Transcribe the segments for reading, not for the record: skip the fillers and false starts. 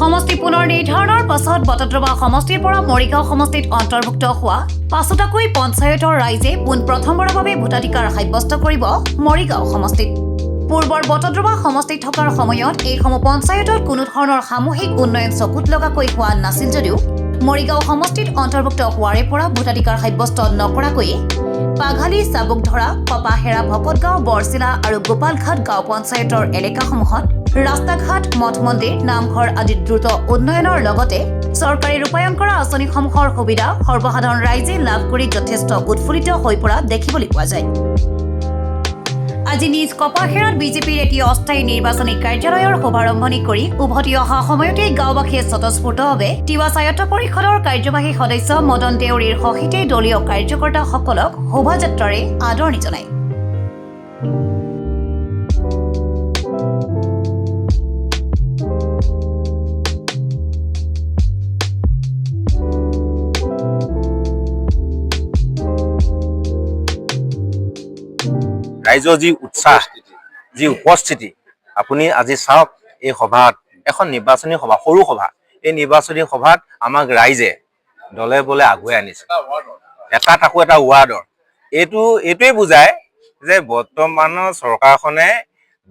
সমষ্টি পুনৰ নিৰ্ধাৰণৰ পাছত বটদ্ৰৱা সমষ্টিৰ পৰা মৰিগাঁও সমষ্টিত অন্তৰ্ভুক্ত হোৱা ৫টাকৈ পঞ্চায়তৰ ৰাইজে প্ৰথমবাৰৰ বাবে ভোটাধিকাৰ সাব্যস্ত কৰিব মৰিগাঁও সমষ্টিত। পূৰ্বৰ বটদ্ৰৱা সমষ্টিত থকাৰ সময়ত এইসমূহ পঞ্চায়তত কোনো ধৰণৰ সামূহিক উন্নয়ন চকুত লগাকৈ হোৱা নাছিল যদিও মৰিগাঁও সমষ্টিত অন্তৰ্ভুক্ত হোৱাৰে পৰা ভোটাধিকাৰ সাব্যস্ত নকৰাকৈ পাঘালি, চাবুকধৰা, কপাহেৰা, ভকতগাঁও, বৰচিলা আৰু গোপালঘাট গাঁও পঞ্চায়তৰ এলেকাসমূহত ৰাস্তা-ঘাট, মঠ-মন্দিৰ, নামঘৰ আদি দ্ৰুত উন্নয়নৰ লগতে চৰকাৰে ৰূপায়ণ কৰা আঁচনিসমূহৰ সুবিধা সৰ্বসাধাৰণ ৰাইজে লাভ কৰি যথেষ্ট উৎফুল্লিত হৈ পৰা দেখিবলৈ পোৱা যায়। আজি নিজ কপাহেৰাত বিজেপিৰ এটি অস্থায়ী নিৰ্বাচনী কাৰ্যালয়ৰ শুভাৰম্ভণি কৰি উভতি অহা সময়তে গাঁওবাসীয়ে স্বতঃস্ফূৰ্তভাৱে তিৱা স্বায়ত্ত পৰিষদৰ কাৰ্যবাহী সদস্য মদন দেউৰীৰ সহিতে দলীয় কাৰ্যকৰ্তাসকলক শোভাযাত্ৰাৰে আদৰণি জনায়। ৰাইজৰ যি উৎসাহ, যি উপস্থিতি, আপুনি আজি চাওক এই সভাত এখন নিৰ্বাচনী সভা, সৰু সভা, এই নিৰ্বাচনী সভাত আমাক ৰাইজে দলে বলে আগুৱাই আনিছে। এটা তাকো এটা ৱাৰ্ডৰ এইটোৱে বুজায় যে বৰ্তমানৰ চৰকাৰখনে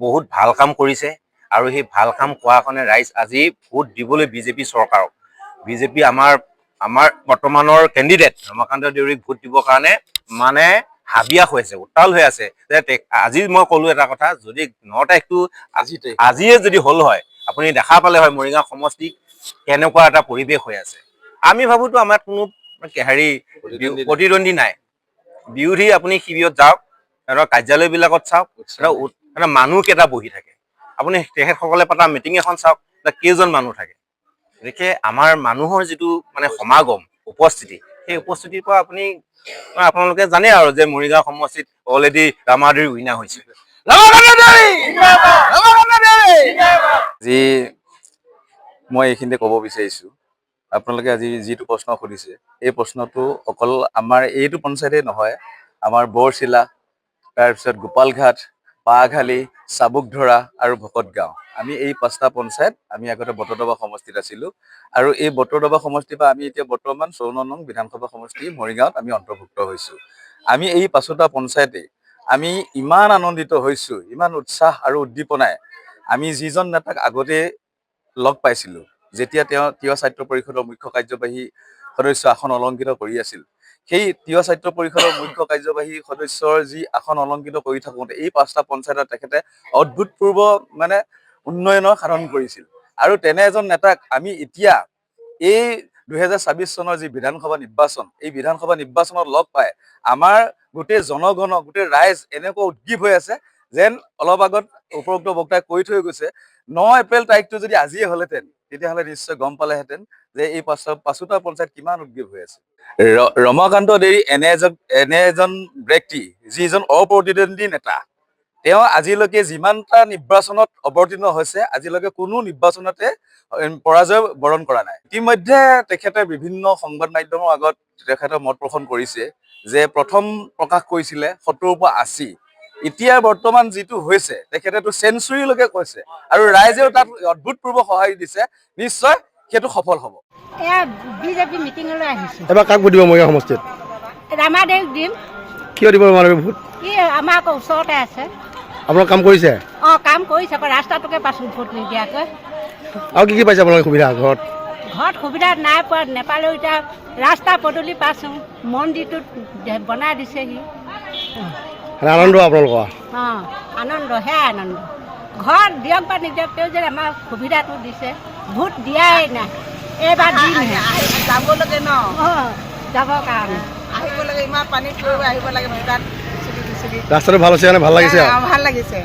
বহুত ভাল কাম কৰিছে আৰু সেই ভাল কাম কৰাখনে ৰাইজ আজি ভোট দিবলৈ বিজেপি চৰকাৰক, বিজেপি আমাৰ বৰ্তমানৰ কেণ্ডিডেট ৰমাকান্ত দেউৰীক ভোট দিবৰ কাৰণে মানে হাবিয়া হৈ আছে, উত্তাল হৈ আছে। যে আজি মই ক'লো এটা কথা, যদি ৯ তাৰিখটো আজিয়ে যদি হ'ল হয়, আপুনি দেখা পালে হয় মৰিগাঁও সমষ্টি কেনেকুৱা এটা পৰিৱেশ হৈ আছে। আমি ভাবোতো আমাৰ কোনো প্ৰতিদ্বন্দ্বী নাই। বিৰোধী আপুনি শিবিৰত যাওক, সিহঁতৰ কাৰ্যালয়বিলাকত চাওক, মানুহ কেইটা বহি থাকে। আপুনি তেখেতসকলে পতা মিটিং এখন চাওক, কেইজন মানুহ থাকে। গতিকে আমাৰ মানুহৰ যিটো মানে সমাগম, উপস্থিতি, সেই উপস্থিতিৰ পৰা আপোনালোকে জানে আৰু যে মৰিগাঁও সমষ্টিত অলৰেডি ৰামাদেউৰী উইনাৰ হৈছে। যি মই এইখিনিতে ক'ব বিচাৰিছোঁ, আপোনালোকে আজি যিটো প্ৰশ্ন সুধিছে, এই প্ৰশ্নটো অকল আমাৰ এইটো পঞ্চায়তে নহয়, আমাৰ বৰচিলা, তাৰপিছত গোপালঘাট, পাঘালি, চাবুকধৰা আৰু ভকতগাঁও, আমি এই 5টা পঞ্চায়ত আমি আগতে বটদ্ৰৱা সমষ্টিত আছিলোঁ আৰু এই বটদ্ৰৱা সমষ্টিৰ পৰা আমি এতিয়া বৰ্তমান 54 নং বিধানসভা সমষ্টি মৰিগাঁৱত আমি অন্তৰ্ভুক্ত হৈছোঁ। আমি এই 5টা পঞ্চায়তে আমি ইমান আনন্দিত হৈছোঁ, ইমান উৎসাহ আৰু উদ্দীপনাই আমি যিজন নেতাক আগতে লগ পাইছিলোঁ, যেতিয়া তেওঁ তিৱা স্বায়ত্ত পৰিষদৰ মুখ্য কাৰ্যবাহী সদস্য আসন অলংকৃত কৰি আছিল, সেই তিৱা স্বায়ত্ত পৰিষদৰ মুখ্য কাৰ্যবাহী সদস্যৰ যি আসন অলংকৃত কৰি থাকোঁতে এই 5টা পঞ্চায়তত তেখেতে অভূতপূৰ্ব মানে উন্নয়নৰ সাধন কৰিছিল। আৰু তেনে এজন নেতাক আমি এতিয়া এই 2026 চনৰ যি বিধানসভা নিৰ্বাচন, এই বিধানসভা নিৰ্বাচনত লগ পাই আমাৰ গোটেই জনগণ, গোটেই ৰাইজ এনেকুৱা উদ্গীৱ হৈ আছে যেন অলপ আগত উপৰোক্ত বক্তাই কৈ থৈ গৈছে, 9 এপ্ৰিল তাৰিখটো যদি আজিয়ে হ'লেহেঁতেন তেতিয়াহ'লে নিশ্চয় গম পালেহেঁতেন যে এই 5টা পঞ্চায়ত কিমান উদ্গীৱ হৈ আছে। ৰমাকান্ত দেউৰী এনে এজন ব্যক্তি, যিজন অপ্ৰতিদ্বন্দ্বী নেতা। তেওঁ আজিলৈকে যিমানটা নিৰ্বাচনত অৱতীৰ্ণ হৈছে, আজিলৈকে কোনো নিৰ্বাচনতে পৰাজয় বৰণ কৰা নাই। ইতিমধ্যে তেখেতে বিভিন্ন সংবাদ মাধ্যমৰ আগত তেখেতে মত পোষণ কৰিছে যে প্ৰথম প্ৰকাশ কৰিছিলে 70ৰ পৰা 80, এতিয়া বৰ্তমান যিটো হৈছে তেখেতেতো চেঞ্চুৰীলৈকে কৈছে আৰু ৰাইজেও তাত অভূতপূৰ্ব সঁহাৰি দিছে। নিশ্চয় সেইটো সফল হ'ব। এয়া বিজেপি মিটিঙলৈ আহিছোঁ। এবাৰ কাক ভোট দিব মৰিগাঁও সমষ্টিত? ৰামাদেউক দিম। কিয় দিব ৰামাদেউক ভোট? আমাৰ আকৌ ওচৰতে আছে। আপোনাৰ কাম কৰিছে? কাম কৰিছে, আকৌ ৰাস্তাটোকে পাইছোঁ ভোট নিদিয়াকৈ। আৰু কি পাইছে আপোনালোকে সুবিধা ঘৰত? ঘৰত সুবিধা নাই পোৱা, নেপালেও এতিয়া ৰাস্তা পদূলি পাইছোঁ, মন্দিৰটোত বনাই দিছেহি। আনন্দ আপোনালোকৰ? আনন্দ, সেয়াই আনন্দ। ঘৰত দিয়ক বা নিদিয়ক, তেওঁ যে আমাৰ সুবিধাটো দিছে, ভোট দিয়াই নাই। এইবাৰ দিমহে। যাব লাগে ন? যাবৰ কাৰণে আহিব লাগে, ইমান পানীত পৰিব আহিব লাগে। ৰাস্তাটো ভাল হৈছে, ভাল লাগিছে? ভাল লাগিছে।